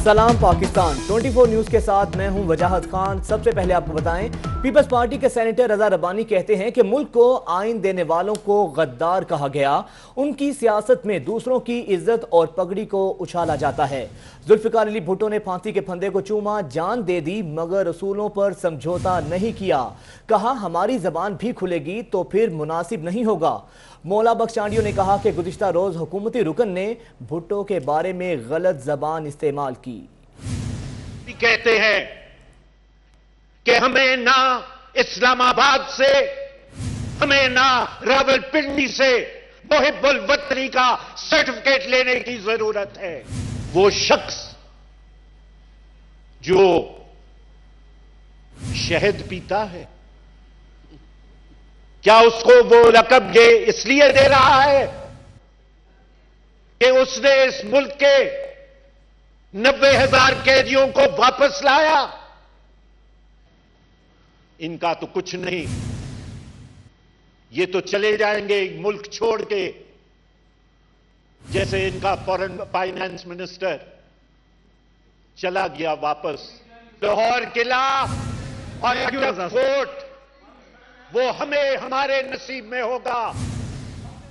सलाम पाकिस्तान 24 न्यूज के साथ मैं हूं वजाहत खान। सबसे पहले आपको बताएं, पीपल्स पार्टी के सेनेटर रजा रब्बानी कहते हैं कि मुल्क को आइन देने वालों को गद्दार कहा गया। उनकी सियासत में दूसरों की इज्जत और पगड़ी को उछाला जाता है। जुल्फिकार अली भुट्टो ने फांसी के फंदे को चूमा, जान दे दी मगर रसूलों पर समझौता नहीं किया। कहा हमारी जबान भी खुलेगी तो फिर मुनासिब नहीं होगा। मौला बख्श चांडियो ने कहा कि गुज़िश्ता रोज हुकूमती रुकन ने भुट्टो के बारे में गलत जबान इस्तेमाल की। कहते हैं कि हमें ना इस्लामाबाद से, हमें ना रावलपिंडी से मुहिब्बुल वतनी का सर्टिफिकेट लेने की जरूरत है। वो शख्स जो शहद पीता है, क्या उसको वो लक़ब ये इसलिए दे रहा है कि उसने इस मुल्क के 90,000 कैदियों को वापस लाया? इनका तो कुछ नहीं, ये तो चले जाएंगे मुल्क छोड़ के, जैसे इनका फॉरेन फाइनेंस मिनिस्टर चला गया वापस। लाहौर किला और अटक फोर्ट वो हमें हमारे नसीब में होगा,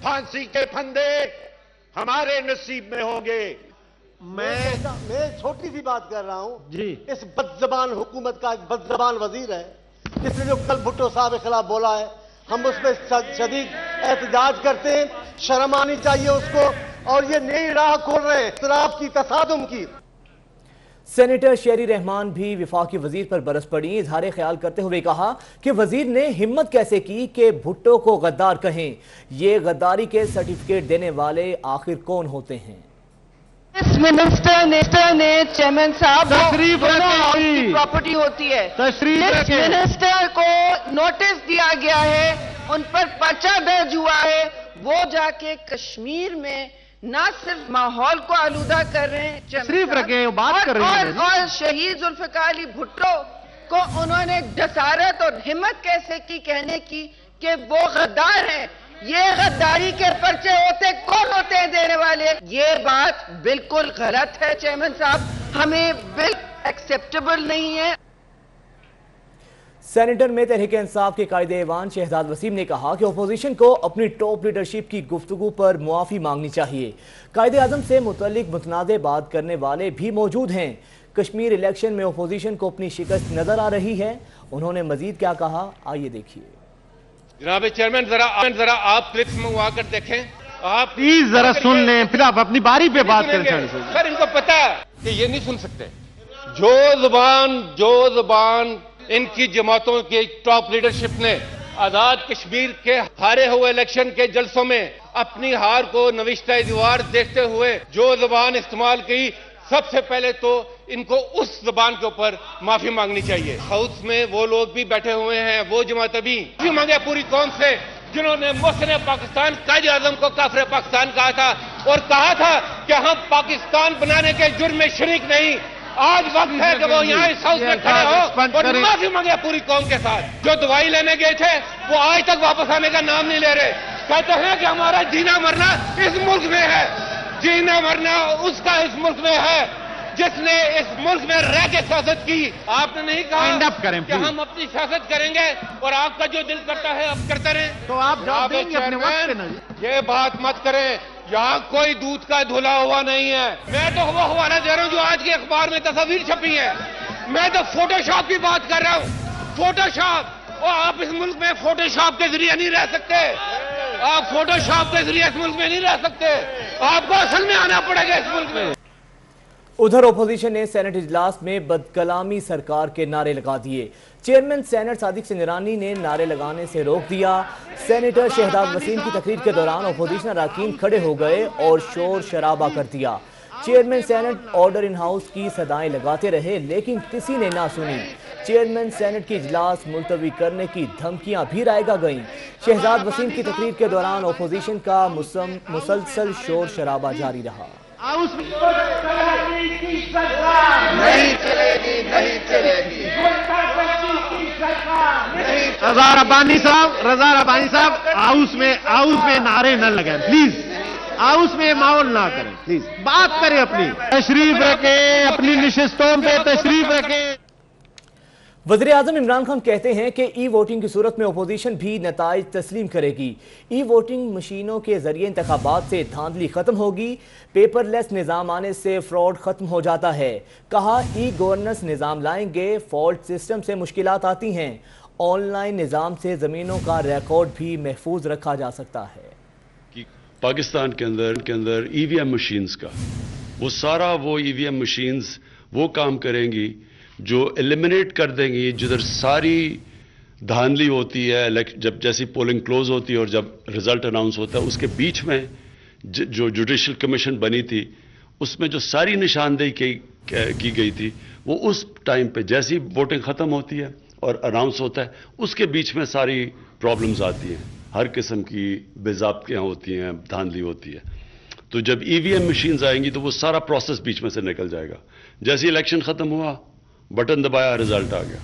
फांसी के फंदे हमारे नसीब में होंगे। मैं छोटी सी बात कर रहा हूं जी। इस बदजबान हुकूमत का एक बदजबान वजीर है, इसने जो कल भुट्टो साहब के खिलाफ बोला है, हम उस पर शदीद एहतजाज करते हैं। शर्म आनी चाहिए उसको, और ये नई राह खोल रहे हैं इख्तिलाफ की, तसादुम की। सेनेटर शेरी रहमान भी विफाकी वजीर पर बरस पड़ी। इजहार ख्याल करते हुए कहा कि वजीर ने हिम्मत कैसे की कि भुट्टो को गद्दार कहें। ये गद्दारी के सर्टिफिकेट देने वाले आखिर कौन होते हैं? इस मिनिस्टर ने चेयरमैन साहब प्रॉपर्टी होती है, इस मिनिस्टर को नोटिस दिया गया है, उन पर पर्चा दर्ज हुआ है। वो जाके कश्मीर में ना सिर्फ माहौल को आलूदा कर रहे हैं, तशरीफ रखे बात कर रहे हैं, और शहीद जुल्फिकार अली भुट्टो को उन्होंने जसारत और हिम्मत कैसे की कहने की कि वो गद्दार हैं। ये गद्दारी के पर्चे होते कौन होते हैं देने वाले? ये बात बिल्कुल गलत है चेयरमैन साहब, हमें बिल्कुल एक्सेप्टेबल नहीं है। सेनेटर में तहरीक इंसाफ के कायदे ऐवान शहजाद वसीम ने कहा कि अपोजिशन को अपनी टॉप लीडरशिप की गुफ्तगू पर मुआफी मांगनी चाहिए। कायदे आजम से मुतल्लिक मुतनाज़े बात करने वाले भी मौजूद हैं। कश्मीर इलेक्शन में अपोजिशन को अपनी शिकस्त नजर आ रही है। उन्होंने मजीद क्या कहा, आइए देखिए। जनाब चेयरमैन जरा आप क्लिप्स मंगवा कर देखें। आप प्लीज जरा सुन लें, फिर आप अपनी बारी पे बात करें। सर इनको पता है कि ये नहीं सुन सकते। जो जुबान इनकी जमातों की टॉप लीडरशिप ने आजाद कश्मीर के हारे हुए इलेक्शन के जलसों में अपनी हार को नविश्ता दीवार देखते हुए जो जुबान इस्तेमाल की, सबसे पहले तो इनको उस जुबान के ऊपर माफी मांगनी चाहिए। हाउस में वो लोग भी बैठे हुए हैं, वो जमात भी माफी मांगे पूरी कौम से, जिन्होंने मोहसिन पाकिस्तान कायदे आजम को काफिर पाकिस्तान कहा था और कहा था कि हम पाकिस्तान बनाने के जुर्म में शरीक नहीं। आज वक्त है कि वो यहाँ इस हाउस में खड़े हो और माफी मांगे पूरी कौम के साथ। जो दवाई लेने गए थे वो आज तक वापस आने का नाम नहीं ले रहे। कहते हैं कि हमारा जीना मरना इस मुल्क में है, जीना मरना उसका इस मुल्क में है जिसने इस मुल्क में रह के सियासत की। आपने नहीं कहा कि हम अपनी सियासत करेंगे और आपका जो दिल करता है आप करते रहें। तो आप जवाब देंगे अपने वक्त पे नहीं। ये बात मत करें, यहाँ कोई दूध का धुला हुआ नहीं है। मैं तो वो हवाला दे रहा हूँ जो आज के अखबार में तस्वीर छपी है। मैं तो फोटोशॉप की बात कर रहा हूँ, फोटोशॉप। और आप इस मुल्क में फोटोशॉप के जरिए नहीं रह सकते, आप फोटोशॉप के जरिए इस मुल्क में नहीं रह सकते, आपको असल में आना पड़ेगा इस मुल्क में। उधर ओपोजिशन ने सेनेट इजलास में बदकलामी सरकार के नारे लगा दिए। चेयरमैन सेनेट सादिक सिंगरानी ने नारे लगाने से रोक दिया। सेनेटर शहजाद वसीम की तकरीर के दौरान ओपोजिशन अरकान खड़े हो गए और शोर शराबा कर दिया। Chairman senate order in house की सदाएं लगाते रहे लेकिन किसी ने ना सुनी। चेयरमैन सेनेट की इजलास मुलतवी करने की धमकियां भी रायगा गईं। शहजाद वसीम की तकरीर के दौरान ओपोजिशन का मुसलसल शोर शराबा जारी रहा। नहीं चलेगी। रजा रब्बानी साहब हाउस में नारे न लगाएं प्लीज, हाउस में माहौल ना करें प्लीज, बात करें अपनी, तशरीफ रखें अपनी नशिस्तों पे तशरीफ रखें। वज़ीर आज़म इमरान खान कहते हैं कि ई वोटिंग की सूरत में अपोजिशन भी नताइज तस्लीम करेगी। ई वोटिंग मशीनों के जरिए इंतखाबात से धांधली खत्म होगी। पेपरलेस निज़ाम आने से फ्रॉड खत्म हो जाता है। कहा ई गवर्नेंस निज़ाम लाएंगे, फॉल्ट सिस्टम से मुश्किलात आती हैं। ऑनलाइन निज़ाम से ज़मीनों का रिकॉर्ड भी महफूज रखा जा सकता है। कि पाकिस्तान के अंदर ईवीएम मशीन्स का वो ईवीएम मशीन्स वो काम करेंगी जो एलिमिनेट कर देंगी जिधर सारी धांधली होती है। जब जैसी पोलिंग क्लोज होती है और जब रिजल्ट अनाउंस होता है, उसके बीच में जो जुडिशल कमीशन बनी थी उसमें जो सारी निशानदेही की गई थी, वो उस टाइम पे जैसी वोटिंग ख़त्म होती है और अनाउंस होता है, उसके बीच में सारी प्रॉब्लम्स आती हैं। हर किस्म की बेज़ाब्तियाँ होती हैं, धांधली होती है। तो जब ईवीएम मशीन्स आएंगी तो वो सारा प्रोसेस बीच में से निकल जाएगा। जैसे इलेक्शन ख़त्म हुआ, बटन दबाया, रिजल्ट आ गया।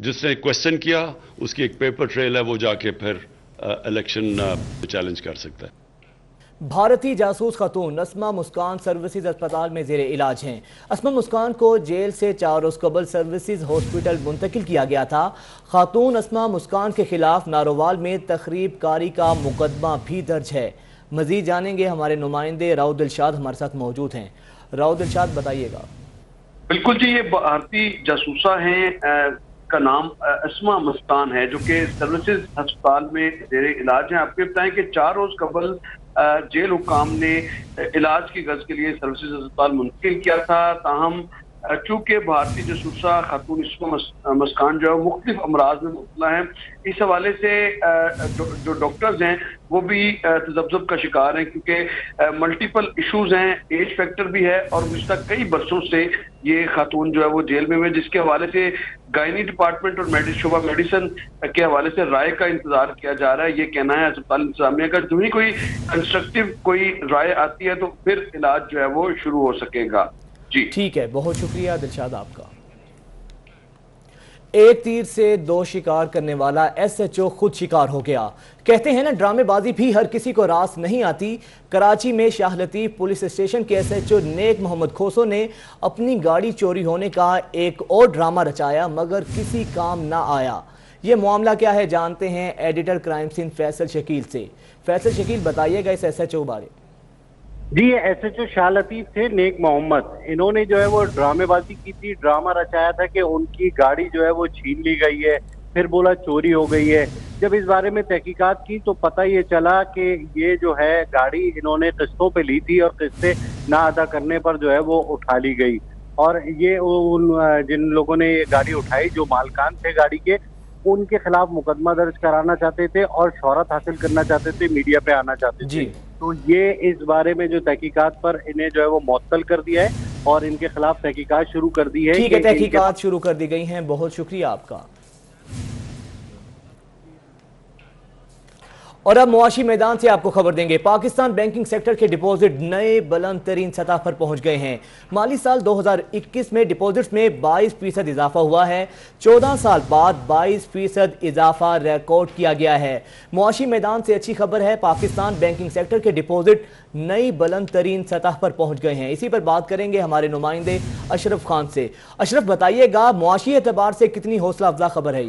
जिसने क्वेश्चन किया उसकी एक पेपर ट्रेल है, वो जाके फिर इलेक्शन चैलेंज कर सकता है। भारतीय जासूस खातून अस्मा मुस्कान सर्विसेज अस्पताल में जेर इलाज हैं। अस्मा मुस्कान को जेल से 4 रोज कबल सर्विसेज हॉस्पिटल मुंतकिल किया गया था। खातून अस्मा मुस्कान के खिलाफ नारोवाल में तखरीब कारी का मुकदमा भी दर्ज है। मजीद जानेंगे, हमारे नुमाइंदे राव दिलशाद हमारे साथ मौजूद हैं। राव दिलशाद, बताइएगा। बिल्कुल जी, ये भारतीय जासूसा हैं, का नाम अस्मा मुस्कान है, जो कि सर्विसेज अस्पताल में जेर इलाज है। आपको बताएं कि 4 रोज कबल जेल हुकाम ने इलाज की गर्ज के लिए सर्विसेज अस्पताल मुंतकिल किया था। ताहम चूंकि भारतीय जासूसा खातून अस्मा मुस्कान जो है मुख्तलिफ अमराज में मुब्तला है, इस हवाले से जो डॉक्टर्स हैं वो भी तजब्जुब का शिकार हैं, क्योंकि मल्टीपल इशूज हैं, एज फैक्टर भी है और गुज़िश्ता कई बरसों से ये खातून जो है वो जेल में हुए, जिसके हवाले से गायनी डिपार्टमेंट और शोबा मेडिसिन के हवाले से राय का इंतजार किया जा रहा है। ये कहना है अस्पताल इंतजामिया का। जो ही कोई कंस्ट्रक्टिव कोई राय आती है तो फिर इलाज जो है वो शुरू हो सकेगा। जी ठीक है, बहुत शुक्रिया दिलशाद आपका। एक तीर से 2 शिकार करने वाला SHO खुद शिकार हो गया। कहते हैं ना, ड्रामेबाजी भी हर किसी को रास नहीं आती। कराची में शाह लतीफ पुलिस स्टेशन के SHO नेक मोहम्मद खोसो ने अपनी गाड़ी चोरी होने का एक और ड्रामा रचाया, मगर किसी काम ना आया। ये मामला क्या है, जानते हैं editor crime scene Faisal Shakeel से। फैसल शकील, बताइएगा इस SHO बारे। जी, ये SHO शाह लतीफ थे नेक मोहम्मद। इन्होंने जो है वो ड्रामेबाजी की थी, ड्रामा रचाया था कि उनकी गाड़ी जो है वो छीन ली गई है, फिर बोला चोरी हो गई है। जब इस बारे में तहकीकात की तो पता ये चला कि ये जो है गाड़ी इन्होंने किस्तों पे ली थी और किस्तें ना अदा करने पर जो है वो उठा ली गई। और ये उन जिन लोगों ने ये गाड़ी उठाई, जो मालकान थे गाड़ी के, उनके खिलाफ मुकदमा दर्ज कराना चाहते थे और शोहरत हासिल करना चाहते थे, मीडिया पे आना चाहते थे। तो ये इस बारे में जो तहकीकात पर इन्हें जो है वो मुअत्तल कर दिया है और इनके खिलाफ तहकीकात शुरू कर दी है। ठीक है, तहकीकात शुरू कर दी गई हैं। बहुत शुक्रिया आपका। और अब मुआशी मैदान से आपको खबर देंगे। पाकिस्तान बैंकिंग सेक्टर के डिपॉजिट नए बुलंद तरीन सतह पर पहुंच गए हैं। माली साल 2021 में डिपॉजिट्स में 22% इजाफा हुआ है। 14 साल बाद 22% इजाफा रिकॉर्ड किया गया है। मुआशी मैदान से अच्छी खबर है, पाकिस्तान बैंकिंग सेक्टर के डिपॉजिट नई बुलंद तरीन सतह पर पहुंच गए हैं। इसी पर बात करेंगे हमारे नुमाइंदे अशरफ खान से। अशरफ, बताइएगा मुआशी एतबार से कितनी हौसला अफजा खबर है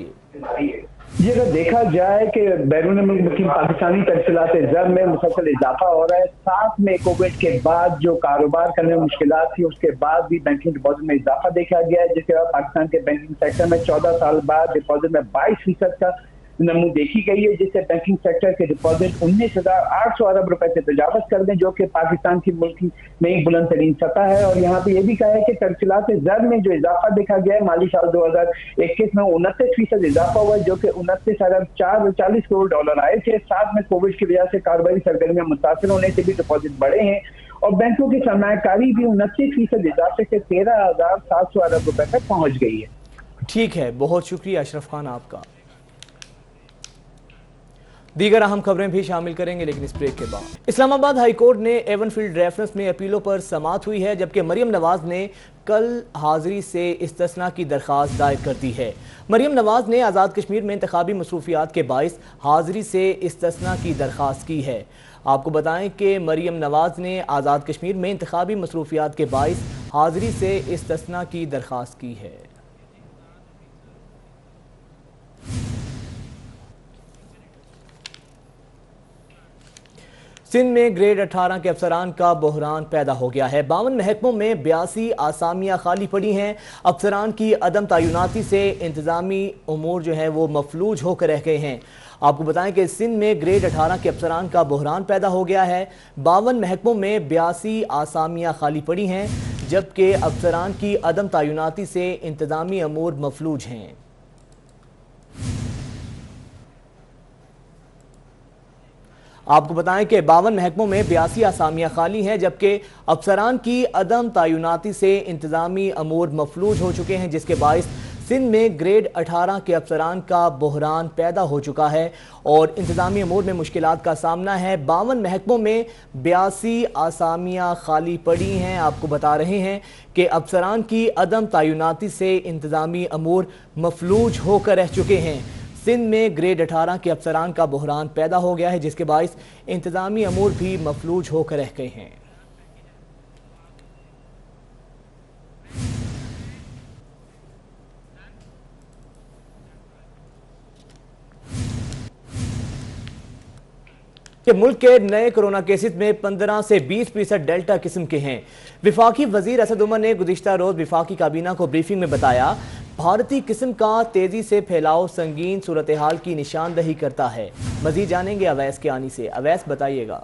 ये अगर देखा जाए कि बैरून मुल्क पाकिस्तानी तरसीलात ज़र में मुसलसल इजाफा हो रहा है, साथ में कोविड के बाद जो कारोबार करने में मुश्किलात थी उसके बाद भी बैंकिंग डिपॉजिट में इजाफा देखा गया है, जिसके बाद पाकिस्तान के बैंकिंग सेक्टर में 14 साल बाद डिपॉजिट में 22% का नमू देखी गई है, जिससे बैंकिंग सेक्टर के डिपॉजिट 19,800 अरब रुपए से तजावज कर दें, जो कि पाकिस्तान की मुल्क में एक बुलंद तरीन सतह है। और यहाँ पे ये भी कहा है कि तरसीलात ज़र में जो इजाफा देखा गया है, माली साल 2021 में 29% इजाफा हुआ, जो कि 29 अरब 40 करोड़ डॉलर आए थे। साथ में कोविड की वजह से कारोबारी सरगर्मियां मुतासर होने से भी डिपॉजिट बढ़े हैं और बैंकों की सरमायाकारी भी 29% इजाफे से 13,700 अरब रुपए तक पहुंच गई है। ठीक है, बहुत शुक्रिया अशरफ खान आपका। दीगर अहम खबरें भी शामिल करेंगे, लेकिन इस ब्रेक के बाद। इस्लामाबाद हाई कोर्ट ने एवनफील्ड रेफरेंस में अपीलों पर समाअत हुई है, जबकि मरियम नवाज ने कल हाजिरी से इस्तिस्ना की दरख्वास्त दायर कर दी है। मरियम नवाज ने आज़ाद कश्मीर में इंतखाबी मसरूफियात के बाइस हाजिरी से इस्तिस्ना की दरख्वास्त की है। आपको बताएं कि मरियम नवाज ने आज़ाद कश्मीर में इंतखाबी मसरूफियात के बाइस हाजिरी से इस्तिस्ना की दरख्वास्त की है। सिंध में ग्रेड 18 के अफसरान का बहरान पैदा हो गया है। 52 महकमों में 82 आसामियां खाली पड़ी हैं। अफसरान की अदम तैनाती से इंतजामी उमूर जो है वो मफलूज होकर रह गए हैं। आपको बताएं कि सिंध में ग्रेड 18 के अफसरान का बहरान पैदा हो गया है। 52 महकमों में 82 आसामियां खाली पड़ी हैं, जबकि अफसरान की अदम तैनाती से इंतजामी उमूर मफलूज हैं। आपको बताएं कि 52 महकमों में 82 आसामियां खाली हैं, जबकि अफसरान की अदम तैनाती से इंतजामी अमूर मफलूज हो चुके हैं, जिसके बाइस सिंध में ग्रेड 18 के अफसरान का बहरान पैदा हो चुका है और इंतजामी अमूर में मुश्किलात का सामना है। 52 महकमों में 82 आसामियां खाली पड़ी हैं। आपको बता रहे हैं कि अफसरान की अदम तैनाती से इंतजामी अमूर मफलूज होकर रह चुके हैं। सिंध में ग्रेड 18 के अफसरान का बहरान पैदा हो गया है, जिसके बाइस इंतजामी अमूर भी मफलूज होकर रह गए हैं। कि मुल्क के नए कोरोना केसेस में 15 से 20% डेल्टा किस्म के हैं। विफाकी वजीर असद उमर ने गुज़िश्ता रोज विफाकी काबीना को ब्रीफिंग में बताया, भारतीय किस्म का तेजी से फैलाव संगीन सूरत हाल की निशानदही करता है। मजीद जानेंगे अवैस के आनी से। अवैस बताइएगा।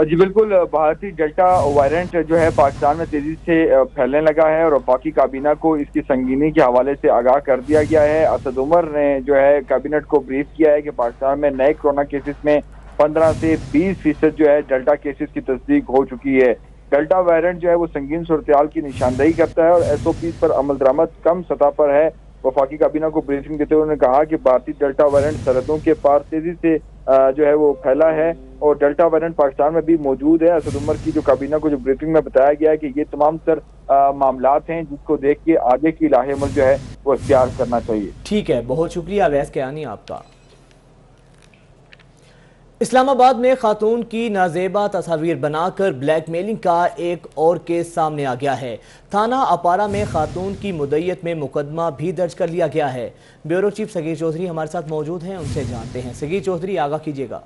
जी बिल्कुल, भारतीय डेल्टा वेरिएंट जो है पाकिस्तान में तेजी से फैलने लगा है और वफाकी काबीना को इसकी संगीनी के हवाले से आगाह कर दिया गया है। असद उमर ने जो है कैबिनेट को ब्रीफ किया है कि पाकिस्तान में नए कोरोना केसेस में 15 से 20% जो है डेल्टा केसेस की तस्दीक हो चुकी है। डेल्टा वेरिएंट जो है वो संगीन सूरत-ए-हाल की निशानदही करता है और SOP पर अमल दरामद कम सतह पर है। वफाकी काबीना को ब्रीफिंग देते हुए उन्होंने कहा कि भारतीय डेल्टा वेरिएंट सरहदों के पार तेजी से जो है वो फैला है और डेल्टा वेरिएंट पाकिस्तान में भी मौजूद है। असद उमर की जो काबीना को जो ब्रीफिंग में बताया गया है कि ये तमाम सर मामलात हैं जिसको देख के आगे की लाहेमल जो है वो इख्तियार करना चाहिए। ठीक है, बहुत शुक्रिया अवैस के आनी आपका। इस्लामाबाद में खातून की नाजेबा तस्वीर बनाकर ब्लैकमेलिंग का एक और केस सामने आ गया है। थाना अपारा में खातून की मुद्दत में मुकदमा भी दर्ज कर लिया गया है। ब्यूरो चीफ सगीर चौधरी हमारे साथ मौजूद हैं, उनसे जानते हैं। सगीर चौधरी, आगाह कीजिएगा।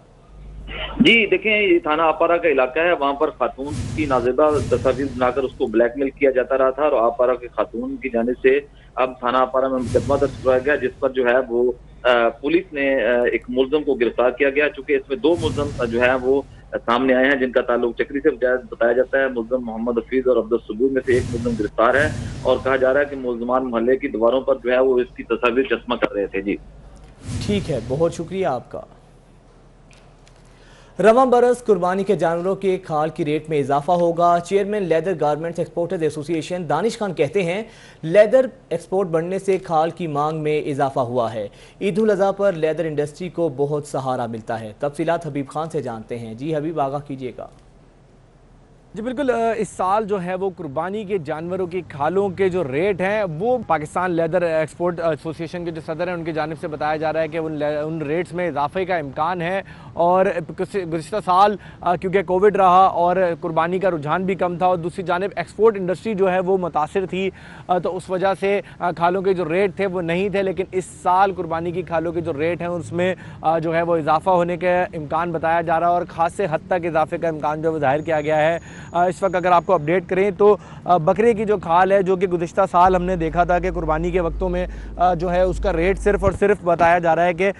जी देखें, ये थाना अपारा का इलाका है। वहाँ पर खातून की नाजेबा तस्वीर बनाकर उसको ब्लैकमेल किया जाता रहा था और अपारा के खातून की जानिब से अब थाना अपारा में मुकदमा दर्ज कराया गया, जिस पर जो है वो पुलिस ने एक मुलजम को गिरफ्तार किया गया। चूंकि इसमें 2 मुलजम जो है वो सामने आए हैं जिनका ताल्लुक चक्री से बताया जाता है। मुलजम मोहम्मद हफीज और अब्दुल सबूर में से एक मुलजम गिरफ्तार है और कहा जा रहा है कि मुलजमान मोहल्ले की दीवारों पर जो है वो इसकी तस्वीर चश्मा कर रहे थे। जी ठीक है, बहुत शुक्रिया आपका। रवां बरस कुर्बानी के जानवरों के खाल की रेट में इजाफा होगा। Chairman leather garments exporters association Danish Khan कहते हैं, लेदर एक्सपोर्ट बढ़ने से खाल की मांग में इजाफा हुआ है। ईद उल अज़हा पर लेदर इंडस्ट्री को बहुत सहारा मिलता है। तफसीलात हबीब खान से जानते हैं। जी हबीब, आगाह कीजिएगा। जी बिल्कुल, इस साल जो है वो कुर्बानी के जानवरों की खालों के जो रेट हैं वो पाकिस्तान लेदर एक्सपोर्ट एसोसिएशन के जो सदर हैं उनकी जानिब से बताया जा रहा है कि उन रेट्स में इजाफे का इम्कान है। और गुज़िश्ता साल क्योंकि कोविड रहा और कुर्बानी का रुझान भी कम था और दूसरी जानिब एक्सपोर्ट इंडस्ट्री जो है वो मुतासिर थी, तो उस वजह से खालों के जो रेट थे वो नहीं थे। लेकिन इस साल कुर्बानी की खालों के जो रेट हैं उसमें जो है वो इजाफा होने का इम्कान बताया जा रहा है और ख़ास हद तक इजाफे का इम्कान जो ज़ाहिर किया गया है। इस वक्त अगर आपको अपडेट करें तो बकरे की जो खाल है, जो कि गुज़िश्ता साल हमने देखा था कि कुर्बानी के वक्तों में जो है उसका रेट सिर्फ और सिर्फ बताया जा रहा है कि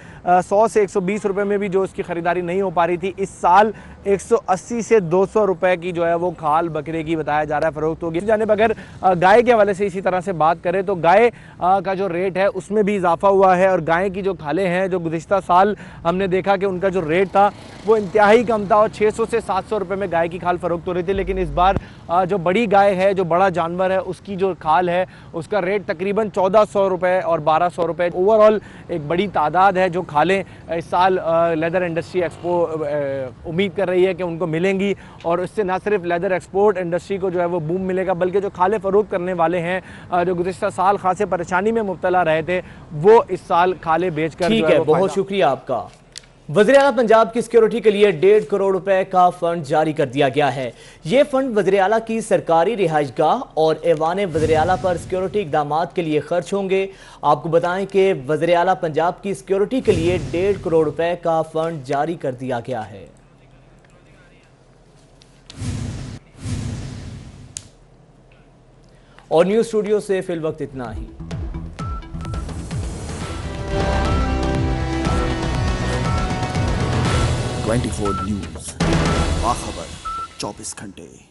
100 से 120 रुपये में भी जो उसकी ख़रीदारी नहीं हो पा रही थी। इस साल 180 से 200 रुपये की जो है वो खाल बकरे की बताया जा रहा है फ़रोख्त होगी। जानिब अगर गाय के हवाले से इसी तरह से बात करें तो गाय का जो रेट है उसमें भी इजाफा हुआ है और गाय की जो खालें हैं जो गुज़िश्ता साल हमने देखा कि उनका जो रेट था वो इंतहाई कम था और 600 से 700 रुपये में गाय की खाल फ़रोख्त हो रही थी। लेकिन इस बार जो बड़ी गाय है, जो बड़ा जानवर है, उसकी जो खाल है उसका रेट तकरीबन 1400 रुपये और 1200 रुपये। ओवरऑल एक बड़ी तादाद है जो खालें इस साल लेदर इंडस्ट्री एक्सपो उम्मीद कर रही है कि उनको मिलेंगी और इससे न सिर्फ लेदर एक्सपोर्ट इंडस्ट्री को जो है वो बूम मिलेगा बल्कि जो खालें फ़रोख्त करने वाले हैं जो गुज़िश्ता साल खासे परेशानी में मुब्तला रहे थे वो इस साल खालें बेच कर। ठीक है, बहुत शुक्रिया आपका। वज़ीर-ए-आला पंजाब की सिक्योरिटी के लिए 1.5 करोड़ रुपए का फंड जारी कर दिया गया है। ये फंड वज़ीर-ए-आला की सरकारी रिहाइशगाह और ऐवान वज़ीर-ए-आला पर सिक्योरिटी इक़दामात के लिए खर्च होंगे। आपको बताएं कि वज़ीर-ए-आला पंजाब की सिक्योरिटी के लिए 1.5 करोड़ रुपए का फंड जारी कर दिया गया है। और न्यूज़ स्टूडियो से फिल वक्त इतना ही। 24 न्यूज़, बाखबर 24 घंटे।